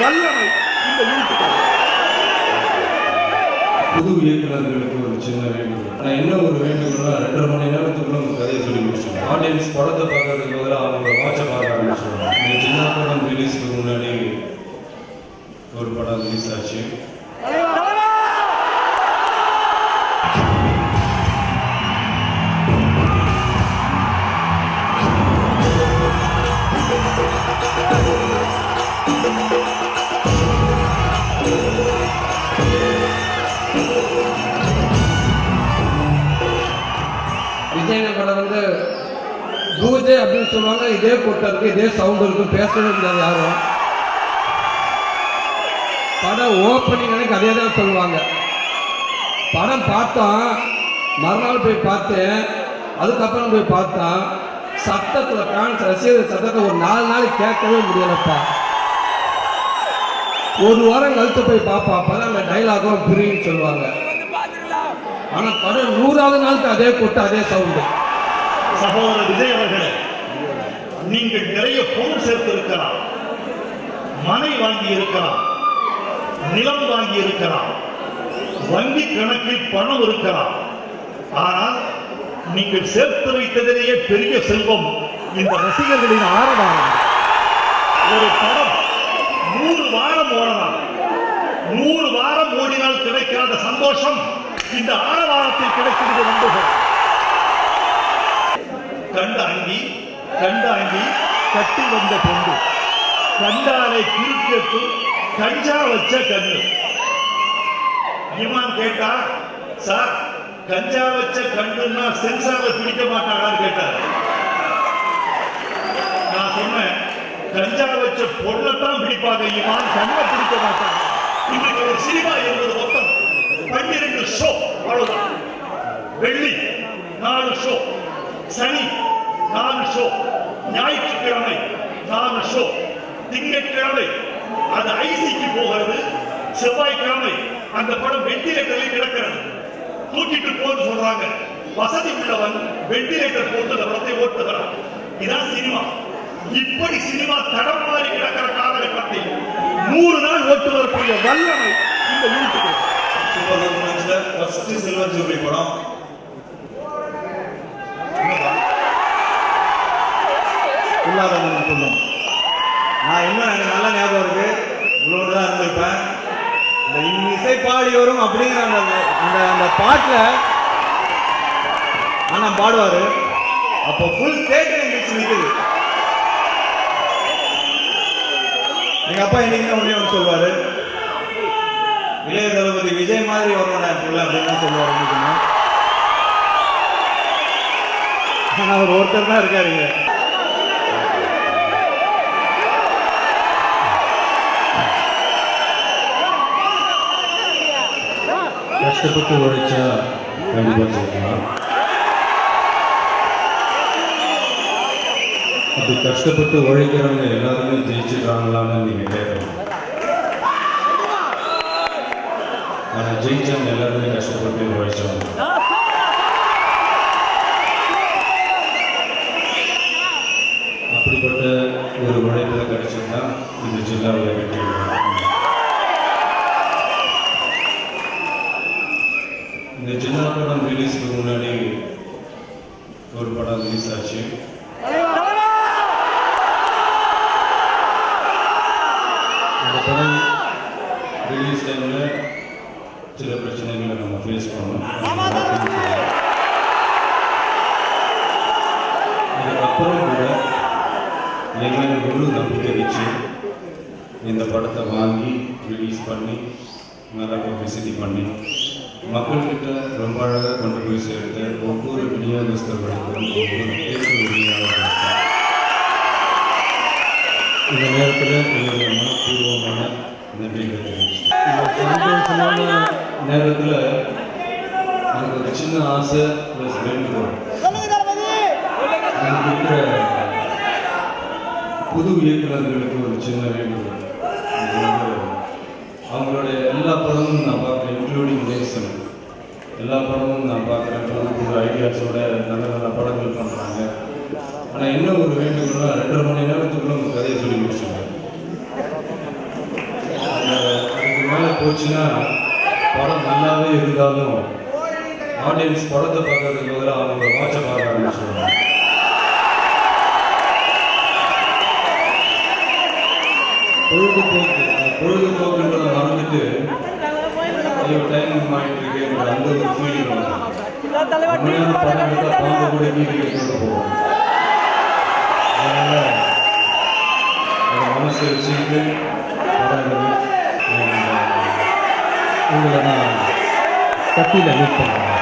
வல்லமை இந்த யூனிட்டுக்கு. புது இயக்குநர்களுக்கு ஒரு சின்ன வேண்டுகோள். ஆனால் என்ன ஒரு வேண்டுகோள்னா 2.5 மணி நேரத்துக்குள்ள உங்கள் கதையை சொல்லி முடிச்சிடும். ஆடியன்ஸ் படத்தை பார்க்கறதுக்கு பதிலாக அவங்க வாட்சை பார்க்க ஆரம்பிச்சிடுவாங்க. இந்த சின்ன படம் ரிலீஸ்க்கு முன்னாடி ஒரு படம் ரிலீஸ் ஆச்சு. விஜய் படம் வந்து பூஜை அப்படின்னு சொல்லுவாங்க. இதே கூட்டம் இருக்கு, இதே சவுண்ட் இருக்கும், பேசவே முடியாது யாரும். படம் ஓப்பனிங் அன்னைக்கு அதே தான் சொல்லுவாங்க. படம் பார்த்தோம், மறுநாள் போய் பார்த்தேன், அதுக்கப்புறம் போய் பார்த்தோம். சத்தத்தில் ஃபேன்ஸ் ரசிகர் சத்தத்தை ஒரு 4 நாளைக்கு கேட்கவே முடியலப்பா. ஒரு வாரம் கழிச்சு போய் பார்ப்போம், அப்பதான் அந்த டைலாகும் புரியுன்னு சொல்லுவாங்க. ஆனா படம் 100வது நாளுக்கு அதே கூட்டம், அதே சவுண்டு. சகோதரர் விஜய் அவர்களே, நீங்கள் நிறைய பொருள் சேர்த்து இருக்கலாம், மனை வாங்கி இருக்கலாம், நிலம் வாங்கி இருக்கலாம், வங்கி கணக்கில் பணம் இருக்கலாம். ஆனால் நீங்கள் சேர்த்து வைத்ததிலேயே பெரிய செல்வம் இந்த ரசிகர்களின் ஆரவாரம். ஒரு படம் 100 வாரம் ஓடலாம், 100 வாரம் ஓடினால் கிடைக்காத சந்தோஷம் இந்த ஆரவாரத்தில் கிடைக்கிறது. நம்புகிறேன். கண்ட அங்கி கட்டி வந்த பொண்டு, கண்டாலை குறுக்கேற்று கஞ்சா வச்ச கண்ணு. இமான் கேட்டா, சார் கஞ்சா வச்ச கண்ணுன்னா சென்சாரை பிடிக்க மாட்டாங்கன்னு கேட்டார். நான் சொன்னேன், கஞ்சா வச்ச பொண்ணத்தான் பிடிப்பாங்க இமான், கண்ணை பிடிக்க மாட்டாங்க. இன்னைக்கு ஒரு சினிமா இருந்தது மொத்தம் 12 ஷோ, அவ்வளவுதான். வெள்ளி 4 ஷோ, சனி 4 ஷோ, ஞாயிற்றுக்கிழமை 4 ஷோ, திங்கட்கிழமை அது ஐசிக்கு போகிறது, செவ்வாய்க்கிழமை அந்த படம் வெண்டிலேட்டரில் கிடக்கிறது. தூக்கிட்டு போன்னு சொல்றாங்க. வசதி உள்ளவன் வெண்டிலேட்டர் போட்டு அந்த படத்தை ஓட்டுகிறான். இதான் சினிமா. இப்படி சினிமா தடம் மாறி கிடக்கிற காலகட்டத்தில் 100 நாள் ஓட்டுவதற்குரிய வல்லமை இந்த யூனிட்டுக்கு. ஃபர்ஸ்ட் சில்வர் ஜூப்ளி படம் இல்லாதவங்க சொல்லும். நான் இன்னும் எனக்கு நல்ல ஞாபகம் இருக்கு, இவ்வளோ தான் இருந்திருப்பேன். இந்த இசை பாடி வரும் அப்படிங்கிற அந்த அந்த அந்த பாட்டில் ஆனால் பாடுவார். அப்போ ஃபுல் தேட்டர் எங்களுக்கு நிற்குது. எங்கள் அப்பா இன்னைக்கு ஒன்றே ஒன்று சொல்வார், இளைய தளபதி விஜய் மாதிரி வரணும் அப்படின்னு சொல்லுவார். ஆனால் அவர் ஒருத்தர் தான் இருக்காருங்க. கஷ்டப்பட்டு உழைச்சா கண்டிப்பாக ஜெயிக்கலாம். அப்படி கஷ்டப்பட்டு உழைக்கிறவங்க எல்லாருமே ஜெயிச்சுக்கிறாங்களான்னு நீங்கள் கேட்கலாம். ஆனால் ஜெயிச்சவங்க எல்லாருமே கஷ்டப்பட்டு உழைச்சவங்க. அப்படிப்பட்ட ஒரு உழைப்பில் கிடைச்சிருந்தா இந்த ஜில்லாவில் வெற்றி. இந்த சின்ன படம் ரிலீஸ்க்கு முன்னாடி ஒரு படம் ரிலீஸ் ஆச்சு. அந்த படம் ரிலீஸ் டைமில் சில பிரச்சனைகளை நம்ம ஃபேஸ் பண்ணோம். அதுக்கப்புறம் கூட எங்களுக்கு முழு நம்பிக்கை வச்சு இந்த படத்தை வாங்கி ரிலீஸ் பண்ணி நல்லா பப்ளிசிட்டி பண்ணி மக்கள்கிட்ட ரொம்ப அழகாக கொண்டு போய் சேர்த்து ஒவ்வொரு விநியோகஸ்தர்களுக்கும் ஒவ்வொரு தேர்தல் விநியோகர்களுக்கும் இந்த நேரத்தில் என்னுடைய மனப்பூர்வமான நன்றிகள் தெரிவிச்சு. இந்த சந்தோஷமான நேரத்தில் எனக்கு ஒரு சின்ன ஆசை ப்ளஸ் வேண்டுகோள். எனக்கு இருக்கிற புது இயக்குநர்களுக்கு ஒரு சின்ன வேண்டுகோள். அவங்களுடைய எல்லா படமும் நான் பார்க்குறேன், இன்க்ளூடிங் நேசன். எல்லா படமும் நான் பார்க்குறேன், புது ஐடியாஸோட நல்ல நல்ல படங்கள் பண்ணுறாங்க. ஆனால் என்ன ஒரு வேண்டுகோள்னா 2.5 மணி நேரத்துக்குள்ள உங்கள் கதையை சொல்லி முடிச்சுங்க. போச்சுன்னா படம் நல்லாவே இருந்தாலும் ஆடியன்ஸ் படத்தை பார்க்கறதுக்கு பதிலாக அவங்க வாட்சை பார்க்க ஆரம்பிச்சுடுவாங்க. பொழுதுபோக்குன்றதை மறந்துட்டு ஐயோ டைம் ஆகிட்டு இருக்கேன்ற அந்த ஒரு ஃபீலிங் வரும். உண்மையான படம் எடுத்தால் பாம்பு கூட வீட்டுக்கு கொண்டு போவோம். அதனால் அதை மனசு வச்சுக்கிட்டு படம் உங்களை நான் கட்டியில் மீட் பண்ணுறேன்.